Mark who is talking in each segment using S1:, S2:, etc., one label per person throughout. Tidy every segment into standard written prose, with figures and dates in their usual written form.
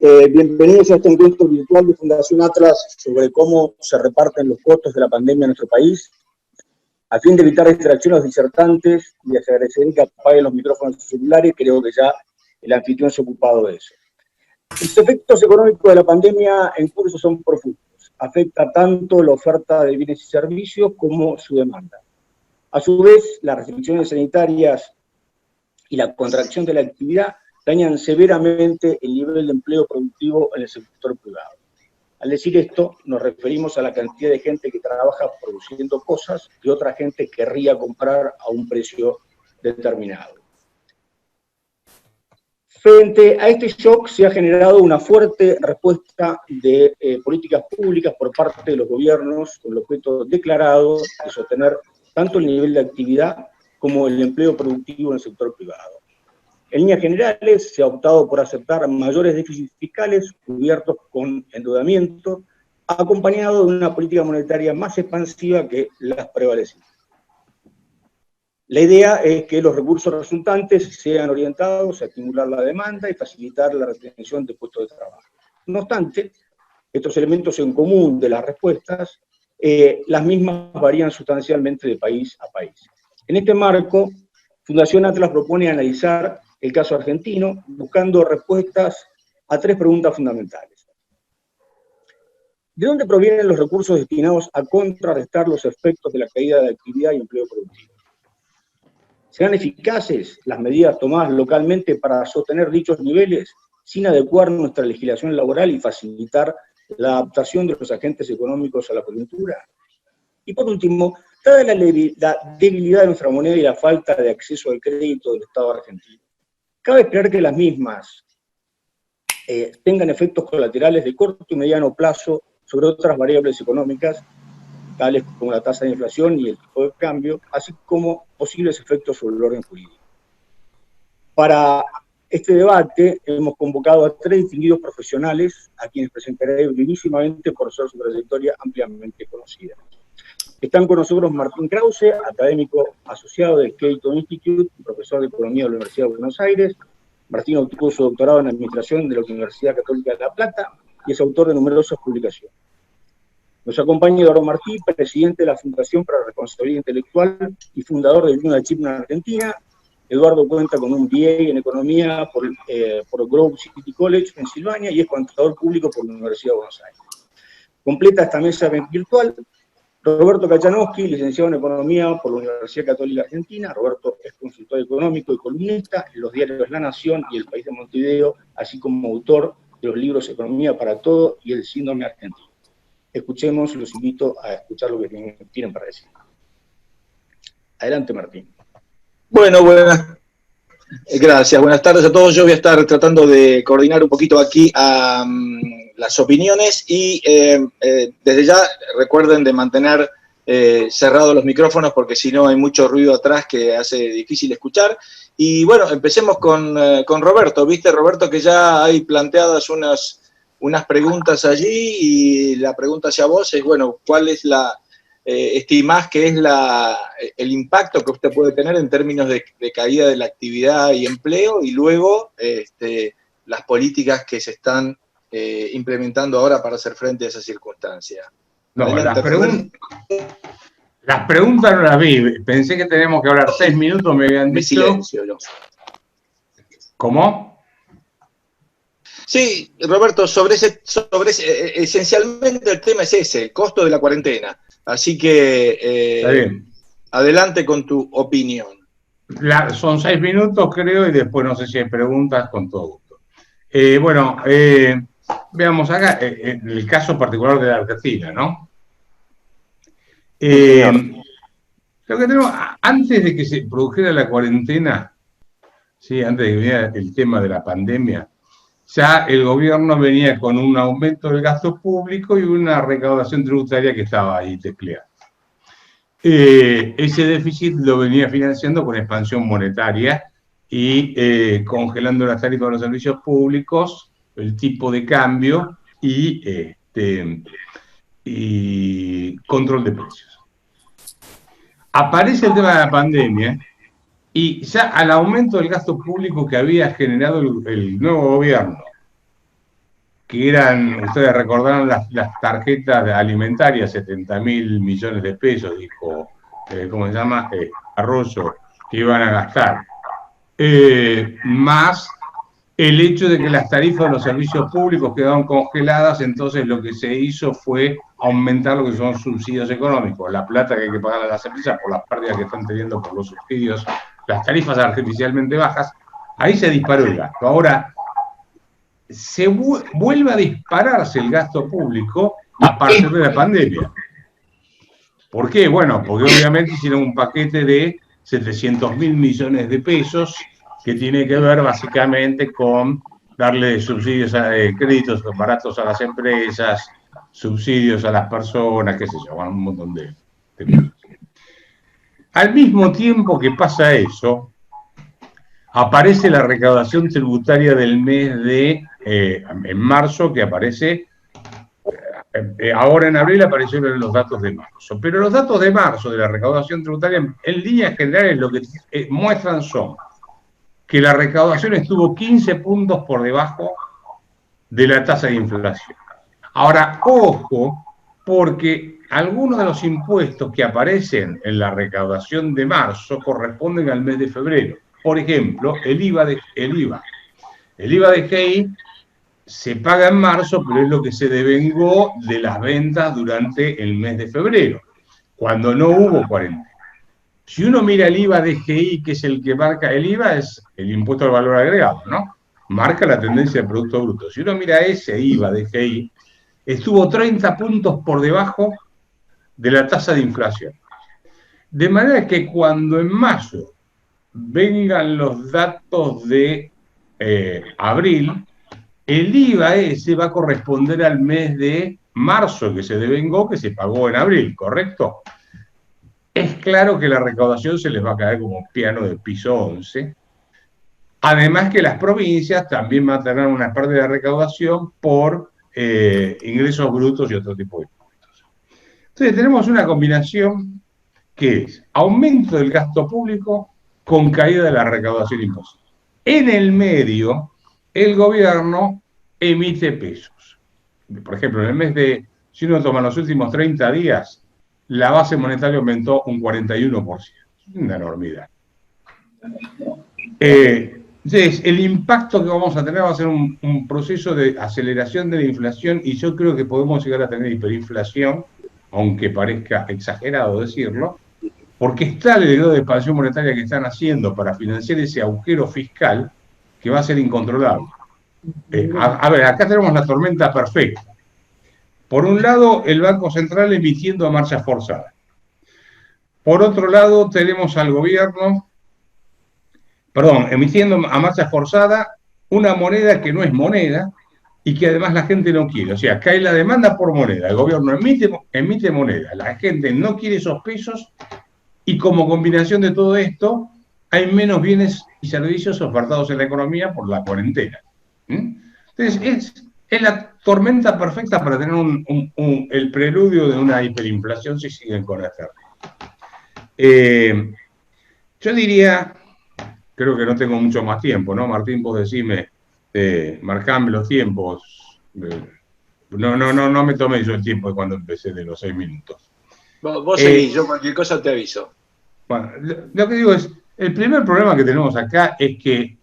S1: Bienvenidos a este encuentro virtual de Fundación Atlas sobre cómo se reparten los costos de la pandemia en nuestro país. A fin de evitar distracciones disertantes y les agradeceré que apaguen los micrófonos celulares, creo que ya el anfitrión se ha ocupado de eso. Los efectos económicos de la pandemia en curso son profundos. Afecta tanto la oferta de bienes y servicios como su demanda. A su vez, las restricciones sanitarias y la contracción de la actividad dañan severamente el nivel de empleo productivo en el sector privado. Al decir esto, nos referimos a la cantidad de gente que trabaja produciendo cosas que otra gente querría comprar a un precio determinado. Frente a este shock se ha generado una fuerte respuesta de políticas públicas por parte de los gobiernos con el objeto declarado de sostener tanto el nivel de actividad como el empleo productivo en el sector privado. En líneas generales, se ha optado por aceptar mayores déficits fiscales cubiertos con endeudamiento, acompañado de una política monetaria más expansiva que las prevalecientes. La idea es que los recursos resultantes sean orientados a estimular la demanda y facilitar la retención de puestos de trabajo. No obstante, estos elementos en común de las respuestas, las mismas varían sustancialmente de país a país. En este marco, Fundación Atlas propone analizar el caso argentino, buscando respuestas a tres preguntas fundamentales. ¿De dónde provienen los recursos destinados a contrarrestar los efectos de la caída de actividad y empleo productivo? ¿Serán eficaces las medidas tomadas localmente para sostener dichos niveles sin adecuar nuestra legislación laboral y facilitar la adaptación de los agentes económicos a la coyuntura? Y por último, dada la debilidad de nuestra moneda y la falta de acceso al crédito del Estado argentino, ¿cabe esperar que las mismas tengan efectos colaterales de corto y mediano plazo sobre otras variables económicas, tales como la tasa de inflación y el tipo de cambio, así como posibles efectos sobre el orden jurídico? Para este debate hemos convocado a tres distinguidos profesionales, a quienes presentaré brevísimamente por ser su trayectoria ampliamente conocida. Están con nosotros Martín Krause, académico asociado del Clayton Institute, profesor de Economía de la Universidad de Buenos Aires. Martín obtuvo su doctorado en Administración de la Universidad Católica de La Plata y es autor de numerosas publicaciones. Nos acompaña Eduardo Martí, presidente de la Fundación para la Responsabilidad Intelectual y fundador del Luna Chip en Argentina. Eduardo cuenta con un BA en Economía por Grove City College, Pensilvania, y es contador público por la Universidad de Buenos Aires. Completa esta mesa virtual Roberto Kachanowski, licenciado en Economía por la Universidad Católica Argentina. Roberto es consultor económico y columnista en los diarios La Nación y El País de Montevideo, así como autor de los libros Economía para Todo y El Síndrome Argentino. Escuchemos, los invito a escuchar lo que tienen para decir. Adelante, Martín.
S2: Bueno, gracias. Buenas tardes a todos. Yo voy a estar tratando de coordinar un poquito aquí las opiniones y desde ya recuerden de mantener cerrados los micrófonos porque si no hay mucho ruido atrás que hace difícil escuchar. Y bueno, empecemos con Roberto. Viste, Roberto, que ya hay planteadas unas preguntas allí y la pregunta hacia vos es, bueno, ¿cuál es estimás que es el impacto que usted puede tener en términos de caída de la actividad y empleo y luego las políticas que se están implementando ahora para hacer frente a esa circunstancia?
S3: No, las preguntas no las vi. Pensé que teníamos que hablar 6 minutos, me habían dicho.
S2: Silencio, ¿no?
S3: ¿Cómo?
S2: Sí, Roberto, esencialmente el tema es ese, el costo de la cuarentena. Así que adelante con tu opinión.
S3: Son 6 minutos, creo, y después no sé si hay preguntas, con todo gusto. Veamos acá el caso particular de la Argentina, ¿no? Lo que tenemos, antes de que se produjera la cuarentena, ¿sí? Antes de que viniera el tema de la pandemia, ya el gobierno venía con un aumento del gasto público y una recaudación tributaria que estaba ahí tecleada. Ese déficit lo venía financiando con expansión monetaria y congelando las tarifas de los servicios públicos, el tipo de cambio y control de precios. Aparece el tema de la pandemia y ya al aumento del gasto público que había generado el nuevo gobierno que eran, ustedes recordarán las tarjetas alimentarias, 70.000 millones de pesos, dijo, ¿cómo se llama? Arroyo, que iban a gastar. Más el hecho de que las tarifas de los servicios públicos quedaron congeladas, entonces lo que se hizo fue aumentar lo que son subsidios económicos, la plata que hay que pagar a las empresas por las pérdidas que están teniendo por los subsidios, las tarifas artificialmente bajas, ahí se disparó el gasto. Ahora, se vuelve a dispararse el gasto público a partir de la pandemia. ¿Por qué? Bueno, porque obviamente hicieron un paquete de 700.000 millones de pesos que tiene que ver básicamente con darle subsidios, créditos baratos a las empresas, subsidios a las personas, qué sé yo, un montón de cosas. Al mismo tiempo que pasa eso, aparece la recaudación tributaria del mes de en marzo, que aparece, ahora en abril aparecieron los datos de marzo, pero los datos de marzo de la recaudación tributaria en líneas generales lo que muestran son que la recaudación estuvo 15 puntos por debajo de la tasa de inflación. Ahora, ojo, porque algunos de los impuestos que aparecen en la recaudación de marzo corresponden al mes de febrero. Por ejemplo, el IVA de GI se paga en marzo, pero es lo que se devengó de las ventas durante el mes de febrero, cuando no hubo cuarentena. Si uno mira el IVA de GI, que es el que marca, el IVA es el impuesto al valor agregado, ¿no? Marca la tendencia del Producto Bruto. Si uno mira ese IVA de GI, estuvo 30 puntos por debajo de la tasa de inflación. De manera que cuando en mayo vengan los datos de abril, el IVA ese va a corresponder al mes de marzo que se devengó, que se pagó en abril, ¿correcto? Es claro que la recaudación se les va a caer como piano de piso 11. Además que las provincias también van a tener una pérdida de recaudación por ingresos brutos y otro tipo de impuestos. Entonces tenemos una combinación que es aumento del gasto público con caída de la recaudación imposible. En el medio, el gobierno emite pesos. Por ejemplo, en el mes de, si uno toma los últimos 30 días, la base monetaria aumentó un 41%. Una enormidad. Entonces, el impacto que vamos a tener va a ser un proceso de aceleración de la inflación y yo creo que podemos llegar a tener hiperinflación, aunque parezca exagerado decirlo, porque está el grado de expansión monetaria que están haciendo para financiar ese agujero fiscal que va a ser incontrolable. A ver, acá tenemos la tormenta perfecta. Por un lado, el Banco Central emitiendo a marcha forzada. Por otro lado, tenemos al gobierno, emitiendo a marcha forzada una moneda que no es moneda y que además la gente no quiere. O sea, cae la demanda por moneda, el gobierno emite moneda, la gente no quiere esos pesos y como combinación de todo esto, hay menos bienes y servicios ofertados en la economía por la cuarentena. Entonces, es la tormenta perfecta para tener el preludio de una hiperinflación si siguen con esta. Yo diría, creo que no tengo mucho más tiempo, ¿no? Martín, vos decime, marcame los tiempos. No me tomé yo el tiempo de cuando empecé de los 6 minutos.
S2: Vos seguís, yo cualquier cosa te aviso.
S3: Bueno, lo que digo es, el primer problema que tenemos acá es que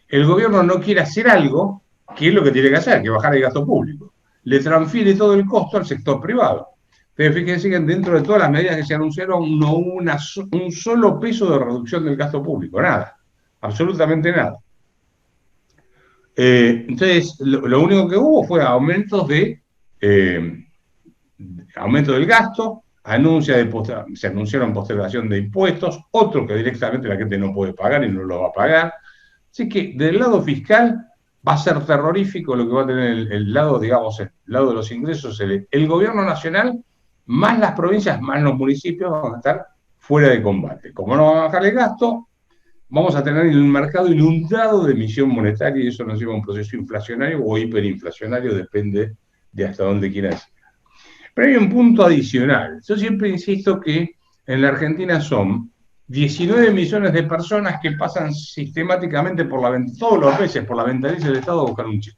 S3: el gobierno no quiere hacer algo que es lo que tiene que hacer, que bajar el gasto público. Le transfiere todo el costo al sector privado. Pero fíjense que dentro de todas las medidas que se anunciaron no hubo un solo peso de reducción del gasto público, nada, absolutamente nada. Entonces, lo único que hubo fue aumento del gasto, se anunciaron postergación de impuestos, otro que directamente la gente no puede pagar y no lo va a pagar. Así que del lado fiscal va a ser terrorífico lo que va a tener el lado, digamos, el lado de los ingresos. El gobierno nacional, más las provincias, más los municipios van a estar fuera de combate. Como no va a bajar el gasto, vamos a tener el mercado inundado de emisión monetaria y eso nos lleva a un proceso inflacionario o hiperinflacionario, depende de hasta dónde quieras ir. Pero hay un punto adicional. Yo siempre insisto que en la Argentina son 19 millones de personas que pasan sistemáticamente todos los meses por la ventanilla del Estado a buscar un cheque.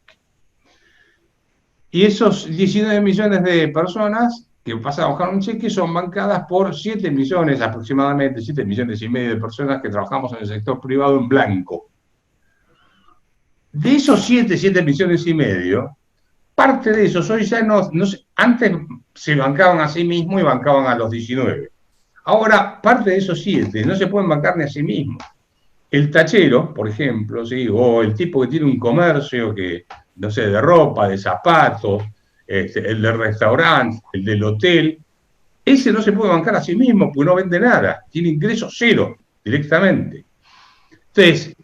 S3: Y esos 19 millones de personas que pasan a buscar un cheque son bancadas por 7 millones aproximadamente, 7 millones y medio de personas que trabajamos en el sector privado en blanco. De esos 7 millones y medio, parte de esos hoy ya antes se bancaban a sí mismos y bancaban a los 19. Ahora, parte de esos 7 no se pueden bancar ni a sí mismos. El tachero, por ejemplo, ¿sí? O el tipo que tiene un comercio que, no sé, de ropa, de zapatos, el del restaurante, el del hotel, ese no se puede bancar a sí mismo porque no vende nada, tiene ingresos cero directamente. Entonces,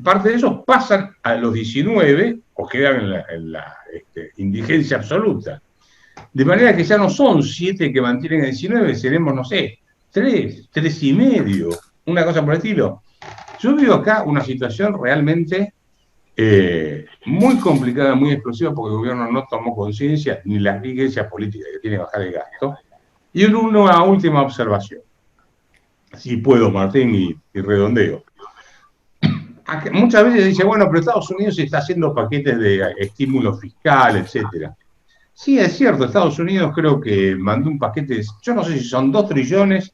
S3: parte de esos pasan a los 19 o quedan en la indigencia absoluta. De manera que ya no son 7 que mantienen el 19, seremos, no sé, 3 y medio, una cosa por el estilo. Yo veo acá una situación realmente muy complicada, muy explosiva, porque el gobierno no tomó conciencia ni las dirigencias políticas que tiene que bajar el gasto. Y una última observación, si puedo, Martín, y redondeo. Muchas veces dice, bueno, pero Estados Unidos está haciendo paquetes de estímulo fiscal, etcétera. Sí, es cierto, Estados Unidos creo que mandó un paquete, yo no sé si son 2 trillones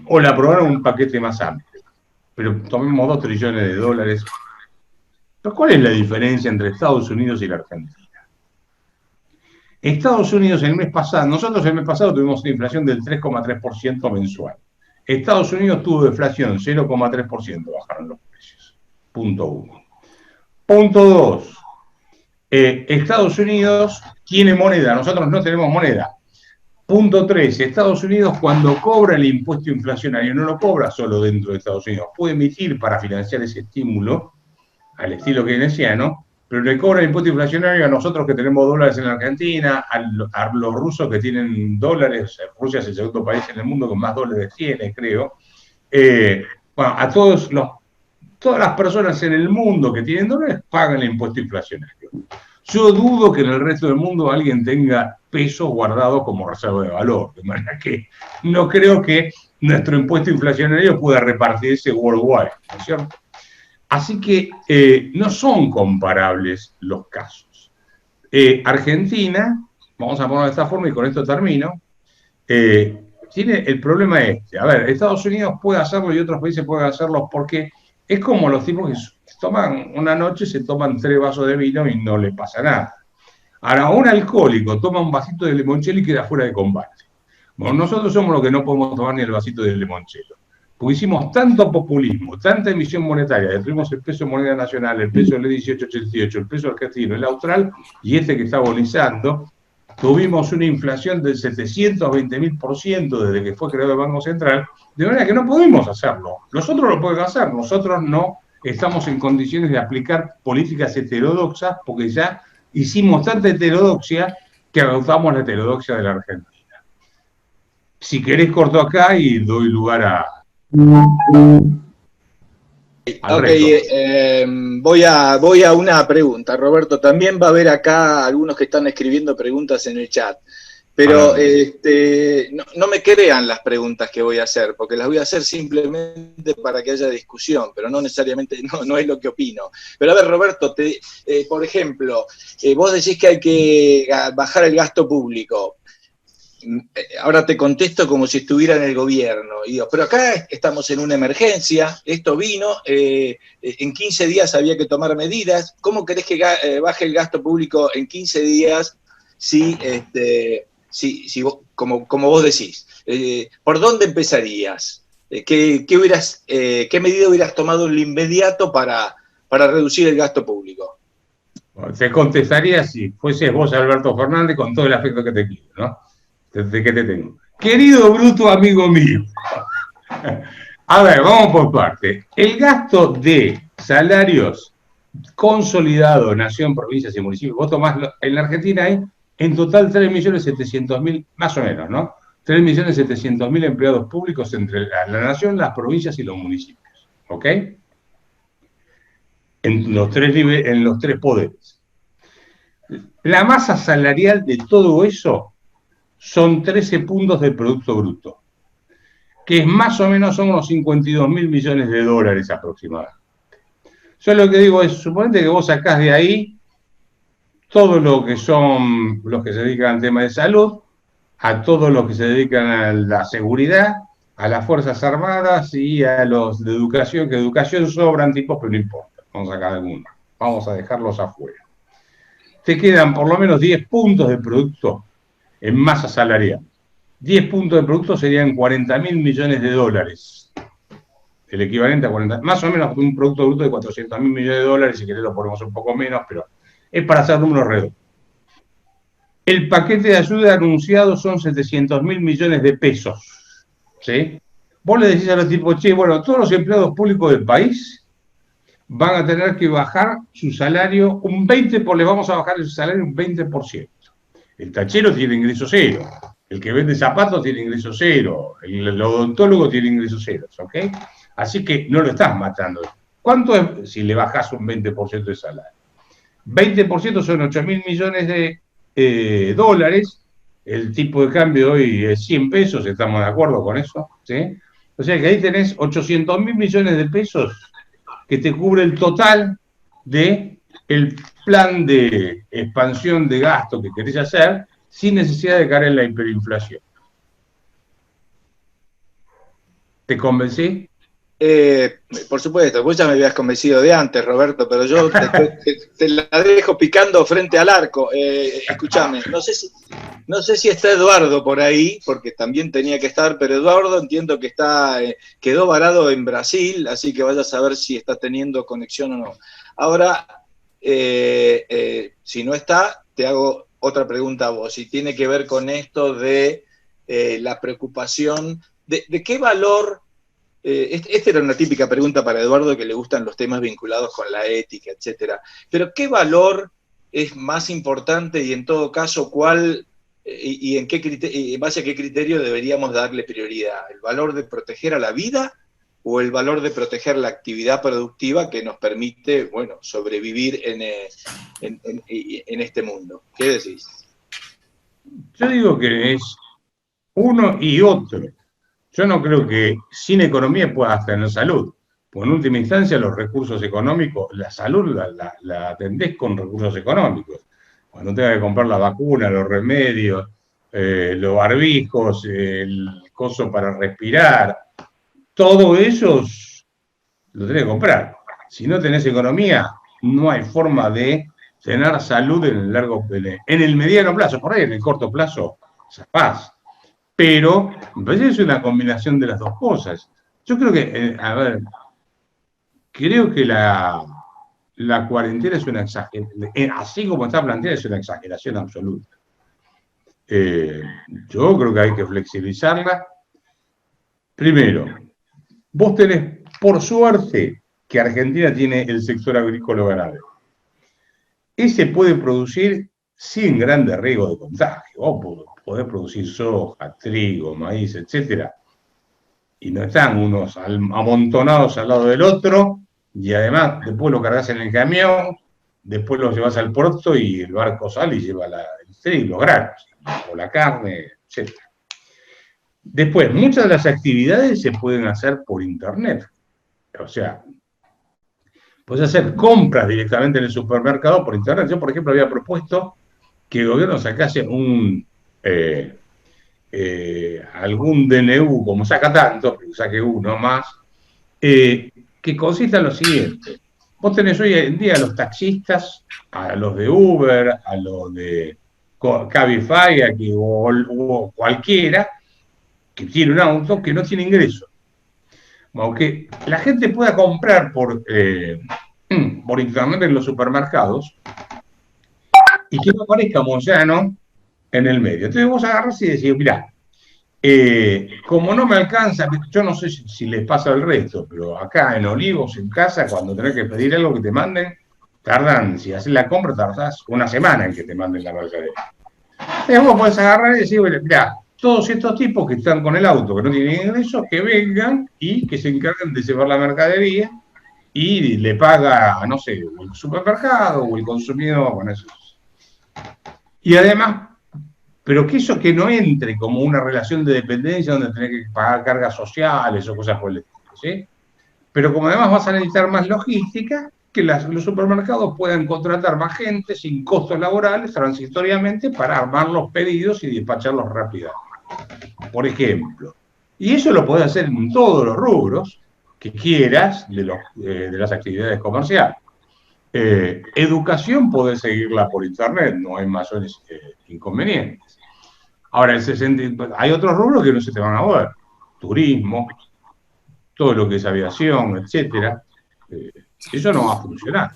S3: o le aprobaron un paquete más amplio, pero tomemos 2 trillones de dólares. Pero ¿cuál es la diferencia entre Estados Unidos y la Argentina? Estados Unidos nosotros el mes pasado tuvimos una inflación del 3,3% mensual. Estados Unidos tuvo deflación 0,3%, bajaron los precios. Punto 1. Punto 2. Estados Unidos tiene moneda, nosotros no tenemos moneda. Punto 3. Estados Unidos, cuando cobra el impuesto inflacionario, no lo cobra solo dentro de Estados Unidos, puede emitir para financiar ese estímulo al estilo keynesiano, pero le cobra el impuesto inflacionario a nosotros que tenemos dólares en la Argentina, a los rusos que tienen dólares. Rusia es el segundo país en el mundo que más dólares tiene, creo. Bueno, a todas las personas en el mundo que tienen dólares pagan el impuesto inflacionario. Yo dudo que en el resto del mundo alguien tenga pesos guardados como reserva de valor, de manera que no creo que nuestro impuesto inflacionario pueda repartirse worldwide, ¿no es cierto? Así que no son comparables los casos. Argentina, vamos a ponerlo de esta forma y con esto termino, tiene el problema este. A ver, Estados Unidos puede hacerlo y otros países pueden hacerlo porque es como los tipos que toman una noche, se toman 3 vasos de vino y no les pasa nada. Ahora, un alcohólico toma un vasito de limoncello y queda fuera de combate. Bueno, nosotros somos los que no podemos tomar ni el vasito de limoncello. Porque hicimos tanto populismo, tanta emisión monetaria, destruimos el peso de moneda nacional, el peso del 1888, el peso argentino, el austral y este que está agonizando. Tuvimos una inflación del 720.000% desde que fue creado el Banco Central, de manera que no pudimos hacerlo. Los otros lo pueden hacer, nosotros no estamos en condiciones de aplicar políticas heterodoxas porque ya hicimos tanta heterodoxia que adoptamos la heterodoxia de la Argentina. Si querés corto acá y doy lugar a...
S2: Ok, voy a una pregunta, Roberto. También va a haber acá algunos que están escribiendo preguntas en el chat, pero no me crean las preguntas que voy a hacer, porque las voy a hacer simplemente para que haya discusión, pero no necesariamente, no es lo que opino. Pero a ver, Roberto, por ejemplo, vos decís que hay que bajar el gasto público. Ahora te contesto como si estuviera en el gobierno. Y digo, pero acá estamos en una emergencia, esto vino, en 15 días había que tomar medidas. ¿Cómo querés que baje el gasto público en 15 días si vos, como vos decís? ¿Por dónde empezarías? ¿Qué medida hubieras tomado en lo inmediato para reducir el gasto público?
S3: Te contestaría si fueses vos, Alberto Fernández, con todo el afecto que te quiero, ¿no? Desde que te tengo. Querido bruto amigo mío. A ver, vamos por parte. El gasto de salarios consolidado, nación, provincias y municipios, vos tomás, en la Argentina hay en total 3.700.000, más o menos, ¿no? 3.700.000 empleados públicos entre la nación, las provincias y los municipios. ¿Ok? En los 3 poderes. La masa salarial de todo eso son 13 puntos del Producto Bruto, que es más o menos son unos 52.000 millones de dólares aproximadamente. Yo lo que digo es, suponete que vos sacás de ahí todo lo que son los que se dedican al tema de salud, a todos los que se dedican a la seguridad, a las Fuerzas Armadas y a los de educación, que educación sobran tipos, pero no importa, vamos a sacar algunos, vamos a dejarlos afuera. Te quedan por lo menos 10 puntos de producto en masa salarial. 10 puntos de producto serían 40.000 millones de dólares. El equivalente a 40, más o menos un producto bruto de 400.000 millones de dólares, si querés lo ponemos un poco menos, pero es para hacer números redondos. El paquete de ayuda anunciado son 700.000 millones de pesos. ¿Sí? Vos le decís a los tipos, che, bueno, todos los empleados públicos del país van a tener que bajar su salario un 20%, les vamos a bajar el salario un 20%. El tachero tiene ingreso cero, el que vende zapatos tiene ingreso cero, el odontólogo tiene ingreso cero, ¿ok? Así que no lo estás matando. ¿Cuánto es si le bajás un 20% de salario? 20% son 8.000 millones de dólares, el tipo de cambio hoy es 100 pesos, estamos de acuerdo con eso, ¿sí? O sea que ahí tenés 800.000 millones de pesos que te cubre el total de el plan de expansión de gasto que querés hacer sin necesidad de caer en la hiperinflación. ¿Te convencí?
S2: Por supuesto, vos ya me habías convencido de antes, Roberto, pero yo te la dejo picando frente al arco. Escúchame, no sé si está Eduardo por ahí, porque también tenía que estar, pero Eduardo entiendo que quedó varado en Brasil, así que vaya a saber si está teniendo conexión o no. Ahora, si no está, te hago otra pregunta a vos, y tiene que ver con esto de la preocupación, de qué valor. Esta era una típica pregunta para Eduardo, que le gustan los temas vinculados con la ética, etcétera. Pero ¿qué valor es más importante y en todo caso cuál y en base a qué criterio deberíamos darle prioridad? ¿El valor de proteger a la vida o el valor de proteger la actividad productiva que nos permite, bueno, sobrevivir en este mundo? ¿Qué decís?
S3: Yo digo que es uno y otro. Yo no creo que sin economía puedas tener salud. Pues en última instancia los recursos económicos, la salud la atendés con recursos económicos. Cuando tengas que comprar la vacuna, los remedios, los barbijos, el coso para respirar, todo eso lo tenés que comprar. Si no tenés economía, no hay forma de tener salud en el mediano plazo. Por ahí en el corto plazo, zafás. Pero me parece que es una combinación de las dos cosas. Yo creo que, creo que la cuarentena es una exageración, así como está planteada, es una exageración absoluta. Yo creo que hay que flexibilizarla. Primero, vos tenés, por suerte, que Argentina tiene el sector agrícola ganadero. Ese puede producir sin grandes riesgos de contagio. Vos podés producir soja, trigo, maíz, etcétera, y no están unos amontonados al lado del otro, y además después lo cargas en el camión, después lo llevas al puerto y el barco sale y lleva el trigo, los granos, o la carne, etcétera. Después, muchas de las actividades se pueden hacer por internet. O sea, puedes hacer compras directamente en el supermercado por internet. Yo, por ejemplo, había propuesto que el gobierno sacase algún DNU, como saca tanto, que saque uno más, que consista en lo siguiente. Vos tenés hoy en día a los taxistas, a los de Uber, a los de Cabify, o cualquiera que tiene un auto que no tiene ingreso. Aunque la gente pueda comprar por internet en los supermercados y que no aparezca Moyano en el medio. Entonces vos agarrás y decís, mirá, como no me alcanza, yo no sé si les pasa al resto, pero acá en Olivos, en casa, cuando tenés que pedir algo que te manden, tardan, si haces la compra, tardás una semana en que te manden la mercadería. Entonces vos podés agarrar y decir, mirá, todos estos tipos que están con el auto, que no tienen ingresos, que vengan y que se encarguen de llevar la mercadería y le paga, no sé, el supermercado o el consumidor, bueno, eso. Y además, pero que eso que no entre como una relación de dependencia donde tenés que pagar cargas sociales o cosas por el estilo, ¿sí? Pero como además vas a necesitar más logística, que los supermercados puedan contratar más gente sin costos laborales transitoriamente para armar los pedidos y despacharlos rápidamente, por ejemplo. Y eso lo podés hacer en todos los rubros que quieras de las actividades comerciales. Educación podés seguirla por internet, no hay mayores inconvenientes. Ahora, hay otros rubros que no se te van a mover. Turismo, todo lo que es aviación, etcétera. Eso no va a funcionar.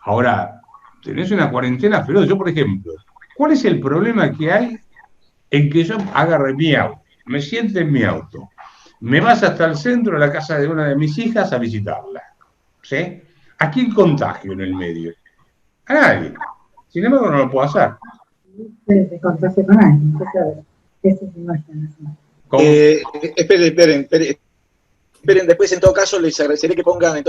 S3: Ahora, tenés una cuarentena feroz. Yo, por ejemplo, ¿cuál es el problema que hay en que yo agarre mi auto, me siente en mi auto, me vas hasta el centro de la casa de una de mis hijas a visitarla? ¿Sí? ¿A quién contagio en el medio? A nadie. Sin embargo, no lo puedo hacer.
S4: Se contagio con alguien, ¿qué sabes? Eso es imagen.
S2: Esperen, después en todo caso les agradeceré que pongan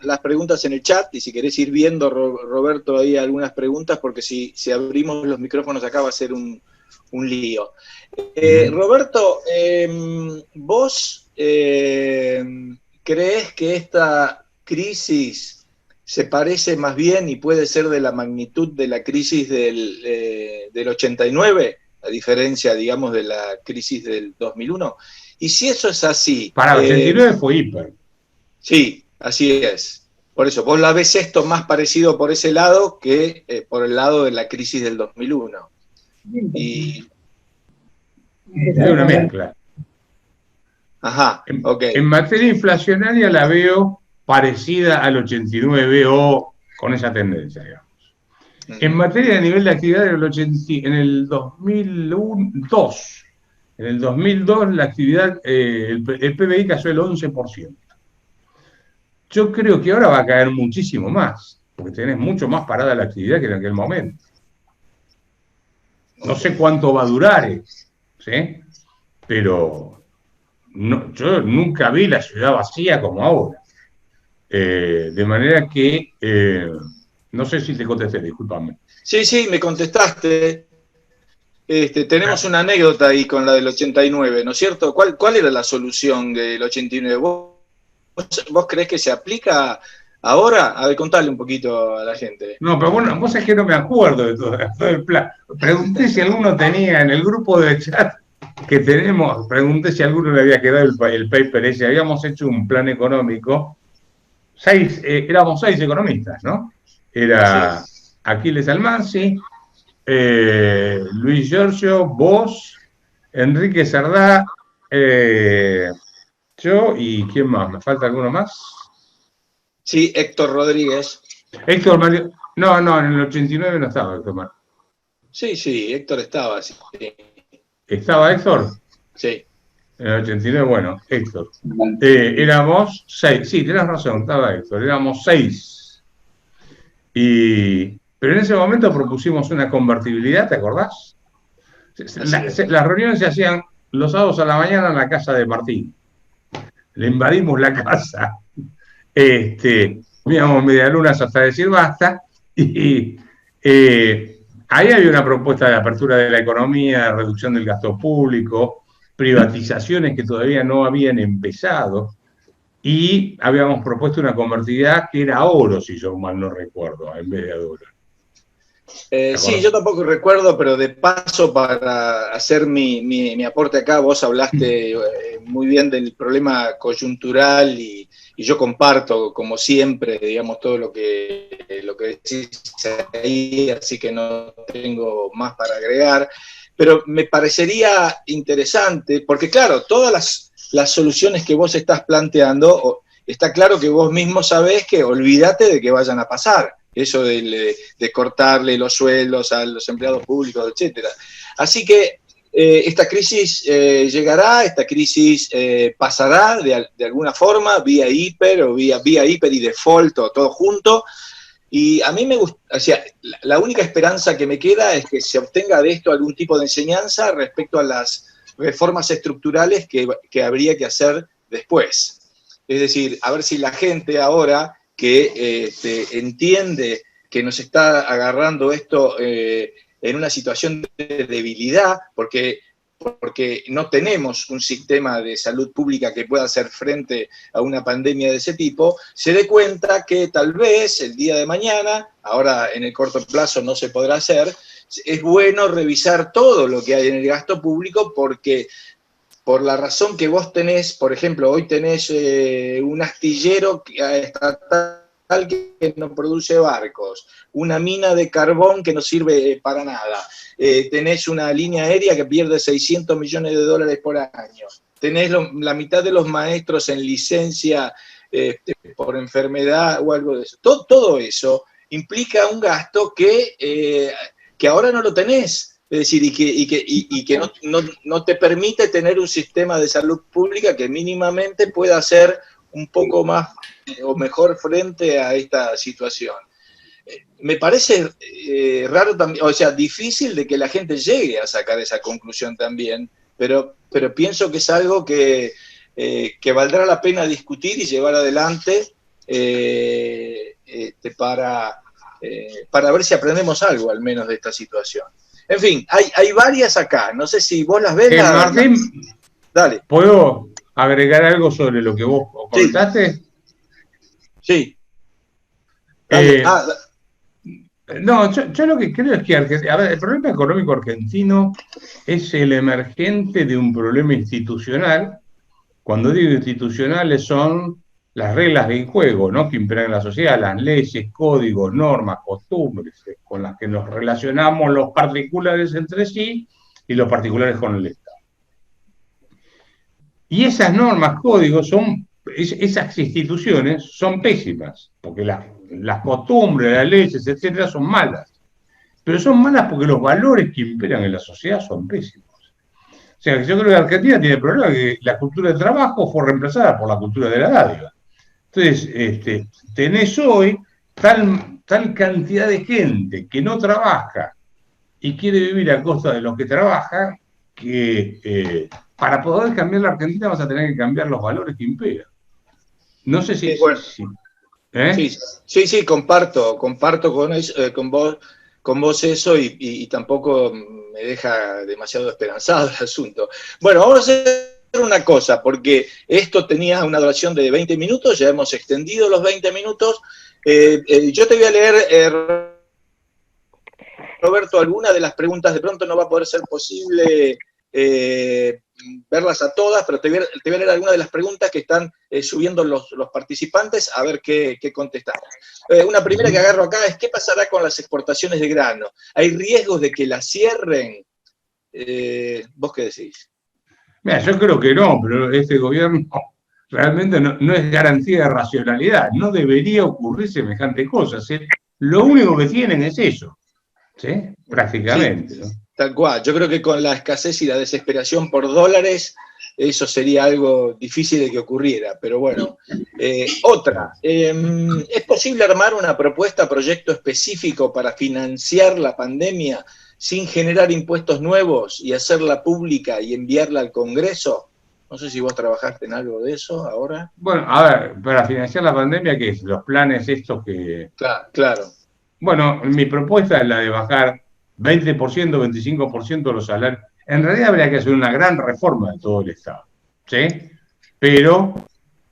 S2: las preguntas en el chat y si querés ir viendo, Roberto, ahí algunas preguntas, porque si abrimos los micrófonos acá va a ser un lío. Roberto, ¿vos creés que esta crisis se parece más bien y puede ser de la magnitud de la crisis del 89, a diferencia, digamos, de la crisis del 2001? Y si eso es así...
S3: Para el 89 fue hiper.
S2: Sí, así es. Por eso, vos la ves esto más parecido por ese lado que por el lado de la crisis del 2001. Y...
S3: Es una mezcla.
S2: Ajá, ok.
S3: En materia inflacionaria la veo parecida al 89 o con esa tendencia, digamos. En materia de nivel de actividad en el 2002... En el 2002 la actividad, el PBI cayó el 11%. Yo creo que ahora va a caer muchísimo más, porque tenés mucho más parada la actividad que en aquel momento. No sé cuánto va a durar, ¿sí? Pero no, yo nunca vi la ciudad vacía como ahora. De manera que, no sé si te contesté, discúlpame.
S2: Sí, me contestaste. Tenemos una anécdota ahí con la del 89, ¿no es cierto? ¿Cuál era la solución del 89? ¿Vos creés que se aplica ahora? A ver, contale un poquito a la gente.
S3: No, pero bueno, vos es que no me acuerdo de todo el plan. Pregunté si alguno tenía en el grupo de chat que tenemos, pregunté si a alguno le había quedado el paper ese. Habíamos hecho un plan económico. Éramos 6 economistas, ¿no? Era Aquiles Almansi, Luis Giorgio, vos, Enrique Sardá, yo y ¿quién más? ¿Me falta alguno más?
S2: Sí, Héctor Rodríguez.
S3: Héctor Mario. No, en el 89 no estaba Héctor Mario.
S2: Sí, Héctor estaba, sí.
S3: ¿Estaba Héctor?
S2: Sí.
S3: En el 89, bueno, Héctor. Éramos 6, sí, tenés razón, estaba Héctor, éramos 6. Pero en ese momento propusimos una convertibilidad, ¿te acordás? Las reuniones se hacían los sábados a la mañana en la casa de Martín. Le invadimos la casa. Míamos medialunas hasta decir basta. Y ahí había una propuesta de apertura de la economía, reducción del gasto público, privatizaciones que todavía no habían empezado. Y habíamos propuesto una convertibilidad que era oro, si yo mal no recuerdo, en vez de dólar.
S2: Sí, yo tampoco recuerdo, pero de paso para hacer mi aporte acá, vos hablaste muy bien del problema coyuntural y yo comparto, como siempre, digamos, todo lo que decís ahí, así que no tengo más para agregar, pero me parecería interesante, porque claro, todas las soluciones que vos estás planteando, está claro que vos mismo sabés que olvídate de que vayan a pasar. Eso de cortarle los sueldos a los empleados públicos, etcétera. Así que esta crisis llegará, esta crisis pasará de alguna forma, vía hiper o vía hiper y default o todo junto. Y a mí me gusta, o sea, la única esperanza que me queda es que se obtenga de esto algún tipo de enseñanza respecto a las reformas estructurales que habría que hacer después. Es decir, a ver si la gente ahora que entiende que nos está agarrando esto en una situación de debilidad, porque porque no tenemos un sistema de salud pública que pueda hacer frente a una pandemia de ese tipo, se dé cuenta que tal vez el día de mañana, ahora en el corto plazo no se podrá hacer, es bueno revisar todo lo que hay en el gasto público, porque por la razón que vos tenés, por ejemplo, hoy tenés un astillero estatal que no produce barcos, una mina de carbón que no sirve para nada, tenés una línea aérea que pierde 600 millones de dólares por año, tenés la mitad de los maestros en licencia por enfermedad o algo de eso. Todo eso implica un gasto que ahora no lo tenés. Es decir, y que no te permite tener un sistema de salud pública que mínimamente pueda hacer un poco más o mejor frente a esta situación. Me parece raro también, o sea, difícil de que la gente llegue a sacar esa conclusión también, pero pienso que es algo que valdrá la pena discutir y llevar adelante para ver si aprendemos algo al menos de esta situación. En fin, hay varias acá, no sé si vos las ves.
S3: Martín,
S2: dale.
S3: ¿Puedo agregar algo sobre lo que vos comentaste?
S2: Sí.
S3: No, yo lo que creo es que el problema económico argentino es el emergente de un problema institucional. Cuando digo institucionales son las reglas del juego, ¿no?, que imperan en la sociedad, las leyes, códigos, normas, costumbres, con las que nos relacionamos los particulares entre sí y los particulares con el Estado. Y esas normas, códigos, esas instituciones son pésimas, porque las costumbres, las leyes, etcétera, son malas. Pero son malas porque los valores que imperan en la sociedad son pésimos. O sea, yo creo que Argentina tiene el problema de que la cultura de trabajo fue reemplazada por la cultura de la dádiva. Entonces, tenés hoy tal cantidad de gente que no trabaja y quiere vivir a costa de los que trabajan, que para poder cambiar la Argentina vas a tener que cambiar los valores que imperan. No sé si...
S2: Sí, bueno. Sí, comparto con vos eso y tampoco me deja demasiado esperanzado el asunto. Bueno, vamos a hacer una cosa, porque esto tenía una duración de 20 minutos, ya hemos extendido los 20 minutos. Yo te voy a leer, Roberto, algunas de las preguntas. De pronto no va a poder ser posible verlas a todas, pero te voy a leer algunas de las preguntas que están subiendo los participantes, a ver qué contestamos. Una primera que agarro acá es: ¿qué pasará con las exportaciones de grano? ¿Hay riesgos de que las cierren? ¿Vos qué decís?
S3: Mira, yo creo que no, pero este gobierno realmente no es garantía de racionalidad. No debería ocurrir semejante cosa. Lo único que tienen es eso, ¿sí? Prácticamente,
S2: sí,
S3: ¿no?
S2: Tal cual. Yo creo que con la escasez y la desesperación por dólares, eso sería algo difícil de que ocurriera. Pero bueno. Otra. ¿Es posible armar una proyecto específico para financiar la pandemia sin generar impuestos nuevos y hacerla pública y enviarla al Congreso? No sé si vos trabajaste en algo de eso ahora.
S3: Bueno, a ver, para financiar la pandemia, ¿qué es? Los planes estos que...
S2: Claro.
S3: Bueno, mi propuesta es la de bajar 20%, 25% los salarios. En realidad habría que hacer una gran reforma de todo el Estado, ¿sí? Pero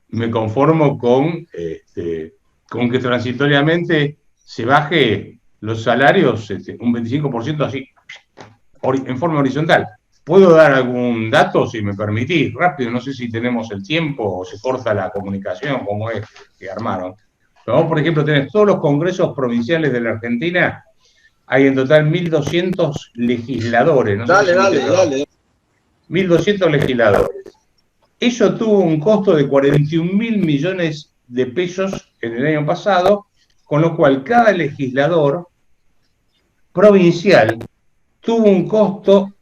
S3: me conformo con que transitoriamente se baje los salarios un 25% así, en forma horizontal. ¿Puedo dar algún dato, si me permitís? Rápido, no sé si tenemos el tiempo o se corta la comunicación, como es que armaron. Pero vos, por ejemplo, tenés todos los congresos provinciales de la Argentina, hay en total 1.200 legisladores. No
S2: dale.
S3: 1.200 legisladores. Eso tuvo un costo de 41.000 millones de pesos en el año pasado, con lo cual cada legislador provincial tuvo un costo,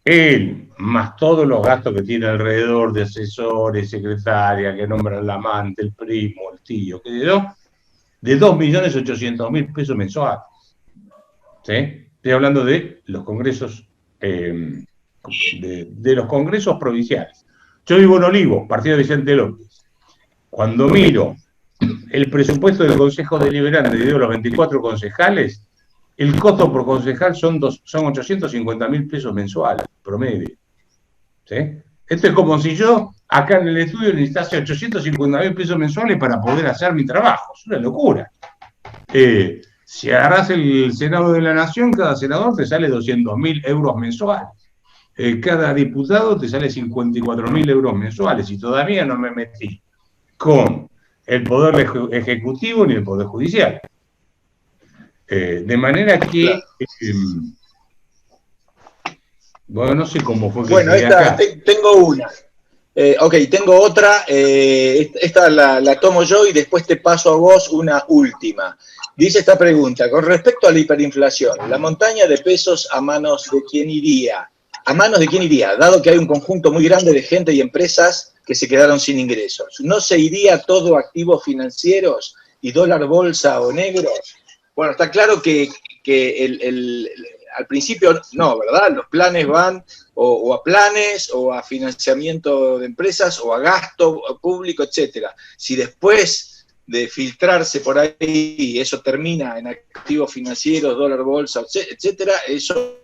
S3: él, más todos los gastos que tiene alrededor de asesores, secretaria, que nombran la amante, el primo, el tío, qué sé yo, de 2.800.000 pesos mensuales. ¿Sí? Estoy hablando de los congresos, de los congresos provinciales. Yo vivo en Olivos, partido de Vicente López. Cuando miro el presupuesto del Consejo Deliberante de los 24 concejales, el costo por concejal son 850.000 pesos mensuales, promedio. ¿sí? Esto es como si yo acá en el estudio necesitase 850.000 pesos mensuales para poder hacer mi trabajo. Es una locura. Si agarrás el Senado de la Nación, cada senador te sale 200.000 euros mensuales. Cada diputado te sale 54.000 euros mensuales y todavía no me metí con el Poder Ejecutivo ni el Poder Judicial. De manera que, bueno, no sé cómo fue que
S2: bueno,
S3: llegué acá.
S2: tengo una. Ok, tengo otra. Esta la tomo yo y después te paso a vos una última. Dice esta pregunta: con respecto a la hiperinflación, ¿la montaña de pesos a manos de quién iría? ¿A manos de quién iría? Dado que hay un conjunto muy grande de gente y empresas que se quedaron sin ingresos. ¿No se iría todo a activos financieros y dólar bolsa o negro? Bueno, está claro que al principio no, ¿verdad? Los planes van o a planes o a financiamiento de empresas o a gasto público, etcétera. Si después de filtrarse por ahí eso termina en activos financieros, dólar bolsa, etcétera, eso,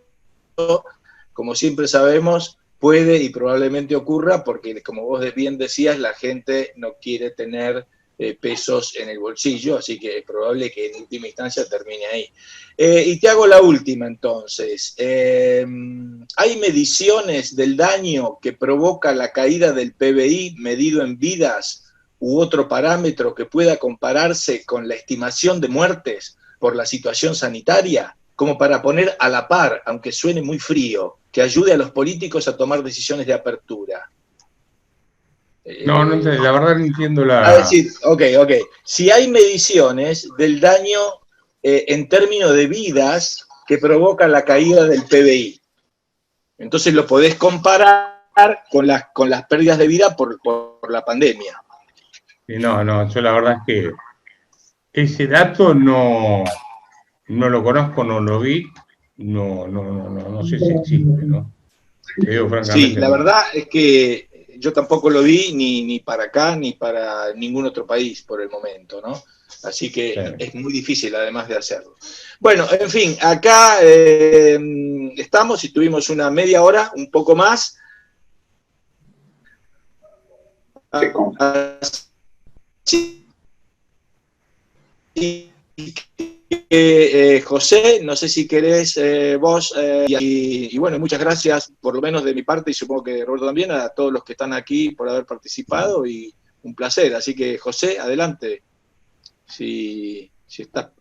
S2: como siempre sabemos, puede y probablemente ocurra porque, como vos bien decías, la gente no quiere tener pesos en el bolsillo, así que es probable que en última instancia termine ahí. Y te hago la última entonces. ¿Hay mediciones del daño que provoca la caída del PBI medido en vidas u otro parámetro que pueda compararse con la estimación de muertes por la situación sanitaria? Como para poner a la par, aunque suene muy frío, que ayude a los políticos a tomar decisiones de apertura.
S3: No, la verdad no entiendo la...
S2: A decir, ok. Si hay mediciones del daño en términos de vidas que provoca la caída del PBI, entonces lo podés comparar con las pérdidas de vida por la pandemia.
S3: No, yo la verdad es que ese dato no lo conozco, no lo vi, no sé si existe, ¿no? Te digo francamente.
S2: Sí, la verdad es que yo tampoco lo vi ni para acá ni para ningún otro país por el momento, ¿no? Así que sí, es muy difícil además de hacerlo. Bueno, en fin, acá estamos y tuvimos una media hora, un poco más. José, no sé si querés vos, y bueno, muchas gracias por lo menos de mi parte y supongo que Roberto también, a todos los que están aquí por haber participado y un placer. Así que José, adelante, si está.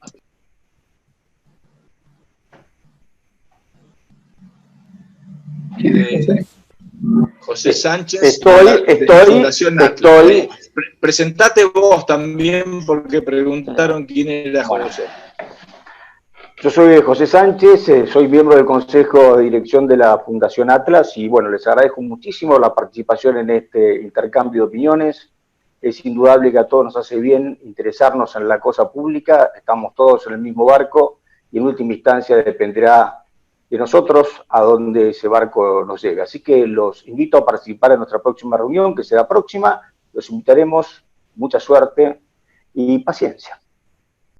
S2: José Sánchez,
S1: Estoy.
S2: Presentate vos también porque preguntaron quién era José.
S1: Yo soy José Sánchez, soy miembro del Consejo de Dirección de la Fundación Atlas y bueno, les agradezco muchísimo la participación en este intercambio de opiniones. Es indudable que a todos nos hace bien interesarnos en la cosa pública, estamos todos en el mismo barco y en última instancia dependerá de nosotros a dónde ese barco nos llegue. Así que los invito a participar en nuestra próxima reunión, que será próxima, los invitaremos, mucha suerte y paciencia.